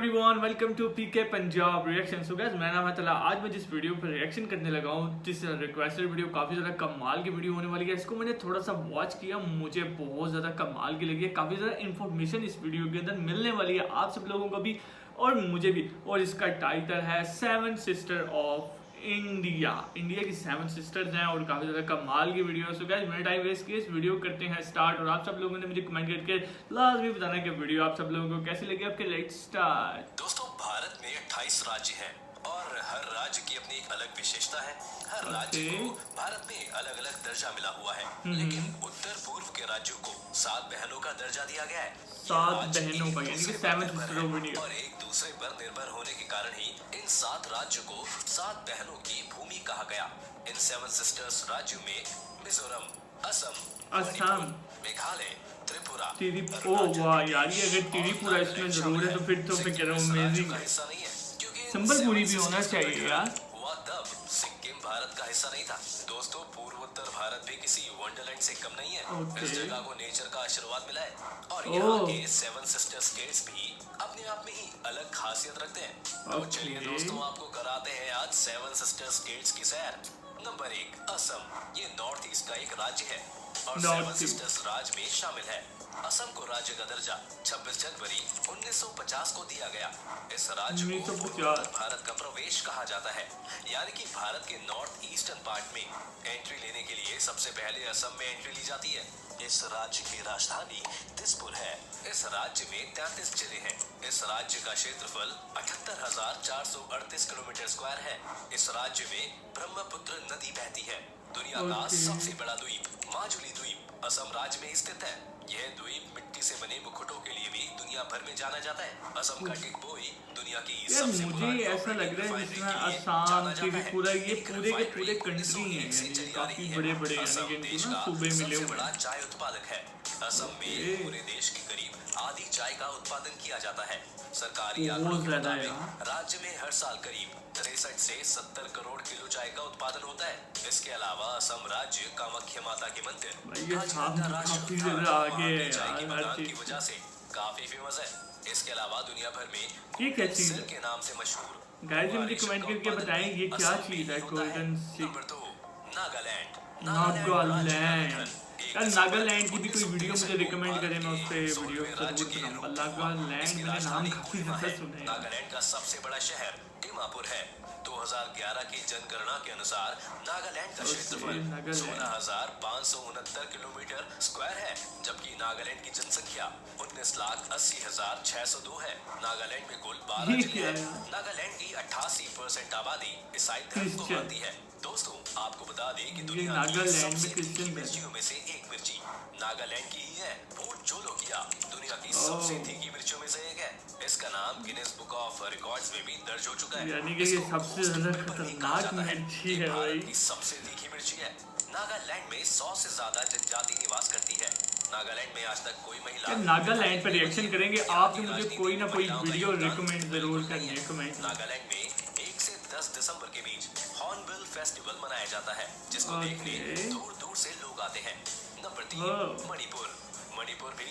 Everyone welcome to PK Punjab reaction. So guys मेरा नाम है तला। आज मैं जिस वीडियो पर रिएक्शन करने लगा हूँ, जिस रिक्वेस्टेड वीडियो काफ़ी ज़्यादा कमाल की वीडियो होने वाली है। इसको मैंने थोड़ा सा वॉच किया, मुझे बहुत ज़्यादा कमाल की लगी है। काफ़ी ज़्यादा इन्फॉर्मेशन इस वीडियो के अंदर मिलने वाली है आप सब लोगों को भी और मुझे भी। और इसका टाइटल है seven sister of India. India की 7 सिस्टर्स हैं और काफ़ी ज़्यादा कमाल की वीडियो है। सो गाइस मेरा टाइम वेस्ट किया, इस वीडियो करते हैं स्टार्ट। और आप सब लोगों ने मुझे कमेंट करके लाजमी बताना कि वीडियो आप सब लोगों को कैसी लगी। आपके लेट्स स्टार्ट। दोस्तों, भारत में 28 राज्य हैं और हर राज्य की अपनी एक अलग विशेषता है। हर राज्य को भारत में अलग अलग दर्जा मिला हुआ है, लेकिन उत्तर पूर्व के राज्यों को 7 बहनों का दर्जा दिया गया है। 7 बहनों का यानी कि 7 सिस्टर ऑफ इंडिया। और एक दूसरे पर निर्भर होने के कारण ही इन 7 राज्यों को 7 बहनों की भूमि कहा गया। इन 7 सिस्टर्स राज्यों में मिजोरम, असम, मेघालय, त्रिपुरा, वाह यार, ये अगर त्रिपुरा इसमें जरूर है तो फिर तो मैं कह रहा हूँ अमेजिंग है। हिस्सा नहीं है, क्योंकि संबलपुरी भी होना चाहिए यार। हुआ तब सिक्किम भारत का हिस्सा नहीं था। दोस्तों, पूर्वोत्तर भारत भी किसी वंडरलैंड से कम नहीं है। इस जगह को नेचर का आशीर्वाद मिला है और यहाँ के 7 सिस्टर स्टेट्स भी अपने आप में ही अलग खासियत रखते हैं। तो चलिए दोस्तों, आपको कराते हैं आज 7 सिस्टर स्टेट्स की सैर। नंबर 1, असम। ये नॉर्थ ईस्ट का एक राज्य है और 7 सिस्टर्स राज्य में शामिल है। असम को राज्य का दर्जा 26 जनवरी 1950 को दिया गया। इस राज्य को पूर्वोत्तर भारत का प्रवेश कहा जाता है, यानी कि भारत के नॉर्थ ईस्टर्न पार्ट में एंट्री लेने के लिए सबसे पहले असम में एंट्री ली जाती है। इस राज्य की राजधानी दिसपुर है। इस राज्य में 33 जिले हैं। इस राज्य का क्षेत्रफल 78,438 किलोमीटर स्क्वायर है। इस राज्य में ब्रह्मपुत्र नदी बहती है। दुनिया का सबसे बड़ा द्वीप माजुली द्वीप असम राज्य में स्थित है। यह द्वीप मिट्टी से बने मुकुटों के लिए भी दुनिया भर में जाना जाता है। असम का टिकबोई दुनिया की सबसे मुझे ऐसा लग रहा है जिसमें असम त्रिपुरा ये पूरे के पूरे कंट्री हैं, यानी काफी बड़े बड़े सूबे मिले हुए। बड़ा चाय उत्पादक है। असम में पूरे देश के करीब आधी चाय का उत्पादन किया जाता है। सरकारी आंकड़ों के मुताबिक राज्य में हर साल करीब 63 से 70 करोड़ किलो चाय का उत्पादन होता है। इसके अलावा असम राज्य कामाख्या माता के मंदिर की वजह से काफी फेमस है। इसके अलावा दुनिया भर में गोल्डन के नाम से मशहूर गाइस मुझे कमेंट करके बताएं ये क्या चीज है गोल्डन सिक। नंबर 2, नागालैंड। यार नागालैंड की भी कोई वीडियो मुझे रिकमेंड करे, मैं उस पे वीडियो जरूर बनाऊंगा। नागालैंड मैंने नाम काफी ज्यादा सुना है। नागालैंड का सबसे बड़ा शहर दीमापुर है। 2011 की जनगणना के अनुसार नागालैंड का क्षेत्रफल 16,569 किलोमीटर स्क्वायर है, जबकि नागालैंड की जनसंख्या 19,80,602 है। नागालैंड में कुल 12 जिले हैं। नागालैंड की 88% आबादी ईसाई धर्म को मानती है। दोस्तों, आपको बता दें कि दुनिया की सबसे तीखी मिर्चियों में से एक मिर्ची नागालैंड की ही है। भूट जोलोकिया दुनिया की सबसे तीखी मिर्चियों में से एक है। इसका नाम गिनेस बुक ऑफ रिकॉर्ड्स में भी दर्ज हो चुका है। यानी कि ये सबसे ज्यादा खतरनाक मिर्ची है भाई। सबसे तीखी मिर्ची है। नागालैंड में 100 से ज्यादा जनजाति निवास करती है। नागालैंड में आज तक कोई महिला नागालैंड पर रिएक्शन करेंगे। आप भी मुझे कोई ना कोई वीडियो रिकमेंड जरूर करिए कमेंट। नागालैंड में 1 से 10 दिसंबर के बीच हॉर्नबिल फेस्टिवल मनाया जाता है, जिसको देखने दूर दूर से लोग आते हैं। नंबर 3, मणिपुर। मणिपुर भी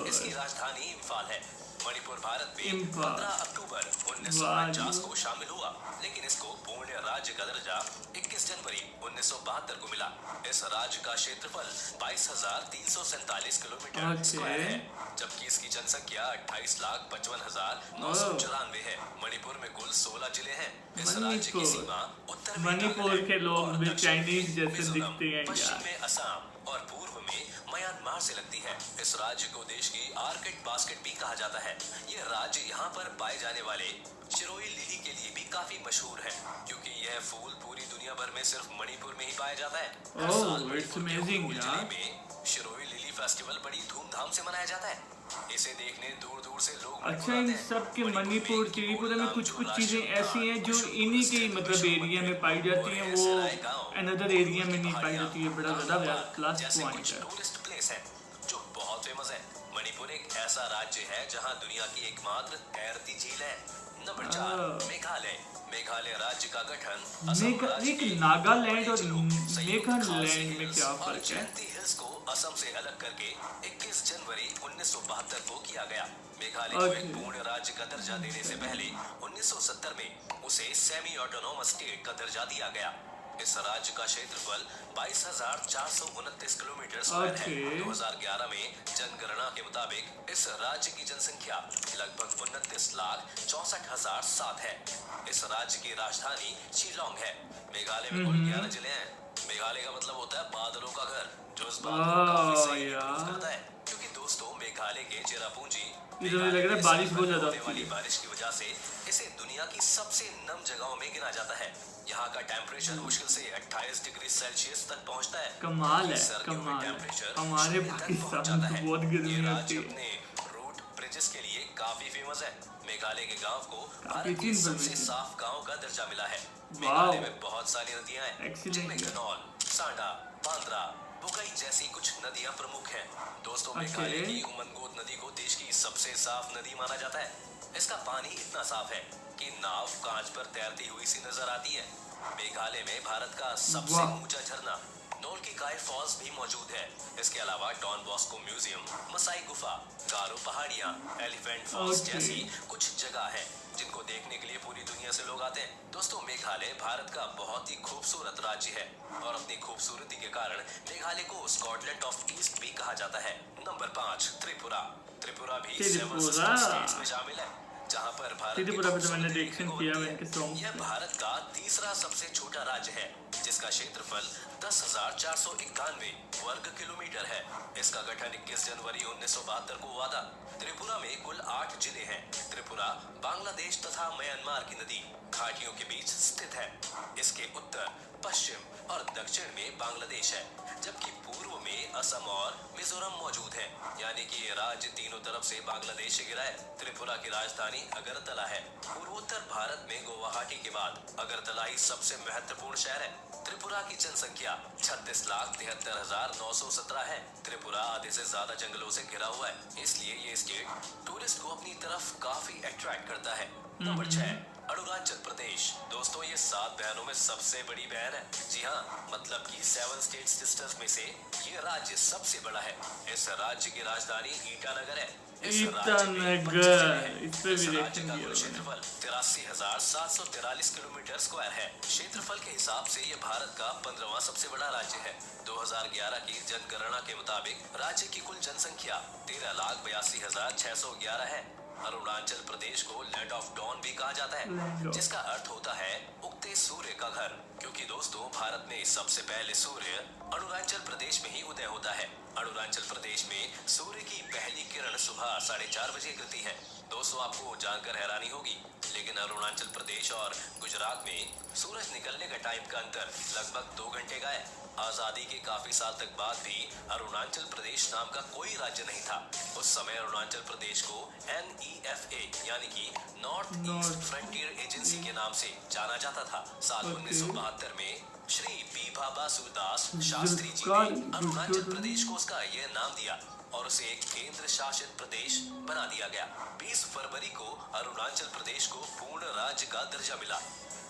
इसकी राजधानी इम्फाल है। मणिपुर भारत में 15 अक्टूबर 1949 को शामिल हुआ, लेकिन इसको पूर्ण राज्य का दर्जा 21 जनवरी 1972 को मिला। इस राज्य का क्षेत्रफल 22,347 किलोमीटर स्क्वायर है, जबकि इसकी जनसंख्या 28,55,994 है। मणिपुर में कुल 16 जिले हैं। इस राज्य की सीमा उत्तर में मणिपुर के लोग भी चाइनीज जैसे दिखते हैं, पश्चिम में असम और पूर्व में म्यांमार से लगती है। इस राज्य को देश की आर्किड बास्केट भी कहा जाता है। यह राज्य यहाँ पर पाए जाने वाले शिरोई लिली के लिए भी काफी मशहूर है, क्योंकि यह फूल पूरी दुनिया भर में सिर्फ मणिपुर में ही पाया जाता है। हर साल में शिरोई लिली फेस्टिवल बड़ी धूमधाम से मनाया जाता है। इसे देखने दूर दूर से लोग अच्छा, इन सब के मणिपुर त्रिपुरा में कुछ चीजें ऐसी हैं जो इन्हीं के मतलब एरिया में पाई जाती हैं, वो अनदर एरिया में नहीं पाई जाती है। बड़ा ज्यादा प्लस पॉइंट है। टूरिस्ट प्लेस है जो बहुत फेमस है। मणिपुर एक ऐसा राज्य है जहां दुनिया की एकमात्र तैरती झील है। नंबर 4, मेघालय। मेघालय राज्य का गठन नागालैंड और मेघालैंड में क्या फर्क है? हिल्स को असम से अलग करके 21 जनवरी 1972 को किया गया। मेघालय को एक पूर्ण राज्य का दर्जा देने से पहले 1970 में उसे सेमी ऑटोनोमस स्टेट का दर्जा दिया गया। इस राज्य का क्षेत्रफल 22,429 किलोमीटर स्क्वायर है। 2011 में जनगणना के मुताबिक इस राज्य की जनसंख्या लगभग 29,64,007 है। इस राज्य की राजधानी शिलोंग है। मेघालय में कुल 11 जिले हैं। मेघालय का मतलब होता है बादलों का घर, जो इस बात को काफी सही करता है, क्योंकि दोस्तों मेघालय के चेरापूंजी लग रहा है बारिश बहुत ज्यादा होने वाली बारिश की वजह से इसे दुनिया की सबसे नम जगहों में गिना जाता है। यहाँ का टेम्परेचर मुश्किल से 28 डिग्री सेल्सियस तक पहुँचता है। कमाल है, कमाल है। हमारे पाकिस्तान में तो बहुत गर्मी होती है। अपने रूट ब्रिजेस के लिए काफी फेमस है। मेघालय के गांव को भारत के सबसे साफ गांव का दर्जा मिला है। मेघालय में बहुत सारी नदियां हैं, जिनमें कनौल, सांडा, बांद्रा, बुकई जैसी कुछ नदियां प्रमुख हैं। दोस्तों मेघालय की उमनगोट नदी को देश की सबसे साफ नदी माना जाता है। इसका पानी इतना साफ है कि नाव कांच पर तैरती हुई सी नजर आती है। मेघालय में भारत का सबसे ऊंचा झरना नोल्किकाई फॉल्स भी मौजूद है। इसके अलावा डॉन बॉस्को म्यूजियम, मसाई गुफा, गारो पहाड़ियां, एलिफेंट फॉल्स जैसी कुछ जगह है जिनको देखने के लिए पूरी दुनिया से लोग आते हैं। दोस्तों मेघालय भारत का बहुत ही खूबसूरत राज्य है और अपनी खूबसूरती के कारण मेघालय को स्कॉटलैंड ऑफ ईस्ट भी कहा जाता है। नंबर 5 त्रिपुरा। त्रिपुरा भी 7 स्टेट्स में शामिल है, जहाँ पर भारत यह भारत का तीसरा सबसे छोटा राज्य है, जिसका क्षेत्रफल 10,491 वर्ग किलोमीटर है। इसका गठन 21 जनवरी 1972 को हुआ था। त्रिपुरा में कुल 8 जिले हैं। त्रिपुरा बांग्लादेश तथा म्यांमार की नदी घाटियों के बीच स्थित है। इसके उत्तर, पश्चिम और दक्षिण में बांग्लादेश है, जबकि पूर्व में असम और मिजोरम मौजूद है। यानी कि ये राज्य तीनों तरफ से बांग्लादेश से घिरा है। त्रिपुरा की राजधानी अगरतला है। पूर्वोत्तर भारत में गुवाहाटी के बाद अगरतला ही सबसे महत्वपूर्ण शहर है। त्रिपुरा की जनसंख्या 36,73,917 है। त्रिपुरा आधे से ज्यादा जंगलों से घिरा हुआ है, इसलिए ये स्टेट टूरिस्ट को अपनी तरफ काफी अट्रैक्ट करता है। नंबर 6 अरुणाचल प्रदेश। दोस्तों ये 7 बहनों में सबसे बड़ी बहन है। जी हाँ, मतलब कि 7 स्टेट सिस्टर्स में से ये राज्य सबसे बड़ा है। इस राज्य की राजधानी ईटानगर है। क्षेत्रफल 83,743 किलोमीटर स्क्वायर है। क्षेत्रफल के हिसाब से ये भारत का 15वां सबसे बड़ा राज्य है। 2011 की जनगणना के मुताबिक राज्य की कुल जनसंख्या 13,82,611 है। अरुणाचल प्रदेश को लैंड ऑफ डॉन भी कहा जाता है, जिसका अर्थ होता है उगते सूर्य का घर, क्योंकि दोस्तों भारत में सबसे पहले सूर्य अरुणाचल प्रदेश में ही उदय होता है। अरुणाचल प्रदेश में सूर्य की पहली किरण सुबह 4:30 बजे गिरती है। दोस्तों आपको जानकर हैरानी होगी, लेकिन अरुणाचल प्रदेश और गुजरात में सूरज निकलने का टाइम का अंतर लगभग 2 घंटे का है। आजादी के काफी साल तक बाद भी अरुणाचल प्रदेश नाम का कोई राज्य नहीं था। उस समय अरुणाचल प्रदेश को NEFA यानी कि नॉर्थ ईस्ट फ्रंटियर एजेंसी के नाम से जाना जाता था। साल 1972 में श्री बीभा बासुदास शास्त्री जी ने अरुणाचल प्रदेश को उसका यह नाम दिया और उसे एक केंद्र शासित प्रदेश बना दिया गया। 20 फरवरी को अरुणाचल प्रदेश को पूर्ण राज्य का दर्जा मिला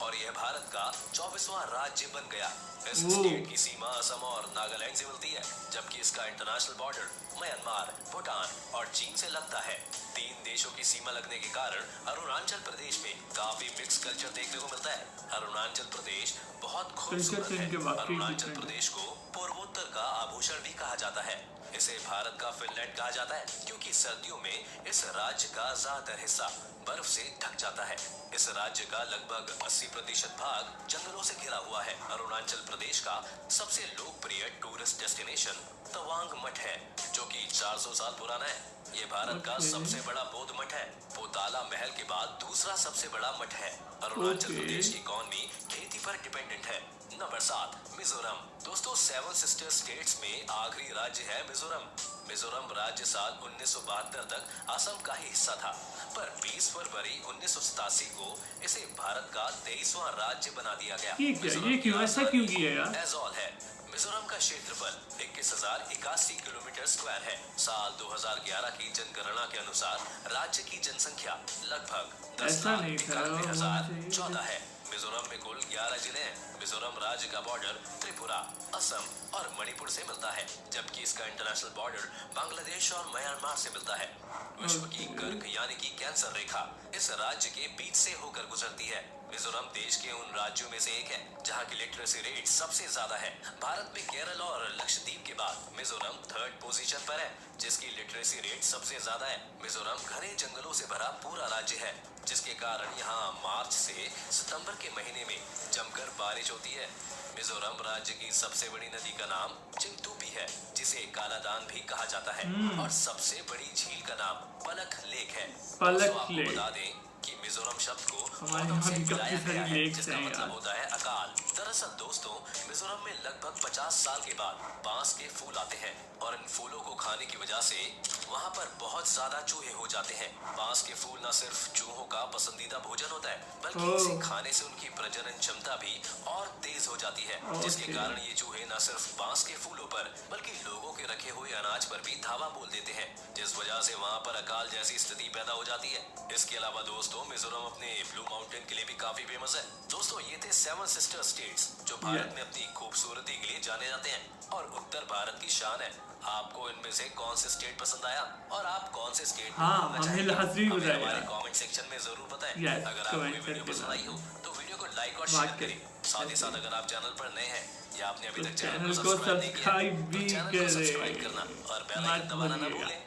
और यह भारत का 24वां राज्य बन गया। इस स्टेट की सीमा असम और नागालैंड से मिलती है, जबकि इसका इंटरनेशनल बॉर्डर म्यांमार, भूटान और चीन से लगता है। 3 देशों की सीमा लगने के कारण अरुणाचल प्रदेश में काफी मिक्स कल्चर देखने को मिलता है। अरुणाचल प्रदेश बहुत खूबसूरत है। अरुणाचल प्रदेश को पूर्वोत्तर का आभूषण भी कहा जाता है। इसे भारत का फिनलैंड कहा जाता है, क्योंकि सर्दियों में इस राज्य का ज्यादातर हिस्सा बर्फ से ढक जाता है। इस राज्य का लगभग 80% भाग जंगलों से घिरा हुआ है। अरुणाचल प्रदेश का सबसे लोकप्रिय टूरिस्ट डेस्टिनेशन तवांग मठ है, जो कि 400 साल पुराना है। ये भारत का सबसे बड़ा बौद्ध मठ है। पोताला महल के बाद दूसरा सबसे बड़ा मठ है। अरुणाचल प्रदेश की इकॉनमी खेती पर डिपेंडेंट है। नंबर 7 मिजोरम। दोस्तों 7 सिस्टर स्टेट्स में आखिरी राज्य है मिजोरम। मिजोरम राज्य साल 1972 तक असम का ही हिस्सा था, पर 20 फरवरी 1987 को इसे भारत का 23वां राज्य बना दिया गया। ये क्यों ऐसा क्यों किया यार? ऐज़ॉल है। मिजोरम का क्षेत्रफल 21,081 किलोमीटर स्क्वायर है। साल 2011 की जनगणना के अनुसार राज्य की जनसंख्या लगभग 10,91,014 है। मिजोरम में कुल 11 जिले हैं। मिजोरम राज्य का बॉर्डर त्रिपुरा, असम और मणिपुर से मिलता है, जबकि इसका इंटरनेशनल बॉर्डर बांग्लादेश और म्यांमार से मिलता है। विश्व की कर्क यानी कि कैंसर रेखा इस राज्य के बीच से होकर गुजरती है। मिजोरम देश के उन राज्यों में से एक है जहां की लिटरेसी रेट सबसे ज्यादा है। भारत में केरल और लक्षद्वीप के बाद मिजोरम 3rd पोजीशन पर है, जिसकी लिटरेसी रेट सबसे ज्यादा है। मिजोरम घने जंगलों से भरा पूरा राज्य है, जिसके कारण यहाँ मार्च से सितंबर के महीने में जमकर बारिश होती है। मिजोरम राज्य की सबसे बड़ी नदी का नाम चिंगतुपी है, जिसे कालादान भी कहा जाता है, और सबसे बड़ी झील का नाम पलक लेक है। पलक लेक। बता दें कि मिजोरम शब्द को हमारे यहाँ भी काफी सारे लेक्स जिसका हैं मतलब यार। होता है अकाल। दरअसल दोस्तों, मिजोरम में लगभग 50 साल के बाद बांस के फूल आते हैं, और इन फूलों को खाने की वजह से वहाँ पर बहुत ज्यादा चूहे हो जाते हैं। बांस के फूल न सिर्फ चूहों का पसंदीदा भोजन होता है, बल्कि इसे खाने से उनकी प्रजनन क्षमता भी और तेज हो जाती है, जिसके कारण ये चूहे न सिर्फ बांस के फूलों पर बल्कि लोगों के रखे हुए अनाज पर भी धावा बोल देते हैं, जिस वजह से वहाँ पर अकाल जैसी स्थिति पैदा हो जाती है। इसके अलावा दोस्तों, मिजोरम अपने ब्लू माउंटेन के लिए भी काफी फेमस है। दोस्तों, ये थे 7 सिस्टर स्टेट्स जो भारत में अपनी खूबसूरती के लिए जाने जाते हैं और उत्तर भारत की शान है। आपको इनमें से कौन से स्टेट पसंद आया और आप कौन से स्टेट हमें लाजमी बताइए हमारे कमेंट सेक्शन में जरूर बताएं। अगर आपको ये वीडियो पसंद आई हो तो वीडियो को लाइक और शेयर करें। साथ ही साथ अगर आप चैनल पर नए हैं या आपने अभी तक चैनल को सब्सक्राइब भी सब्सक्राइब करना और बेल आइकन दबाना ना भूलें।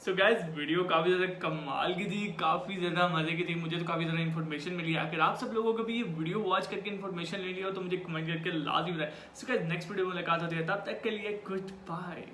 सो गाइस, वीडियो काफ़ी ज़्यादा कमाल की थी, काफ़ी ज़्यादा मज़े की थी। मुझे तो काफ़ी ज़्यादा इन्फॉर्मेशन मिली। अगर आप सब लोगों को भी ये वीडियो वॉच करके इन्फॉर्मेशन लेनी हो तो मुझे कमेंट करके लाजमी बताएं। सो गाइस, नेक्स्ट वीडियो में मुलाकात होती है, तब तक के लिए गुड बाय।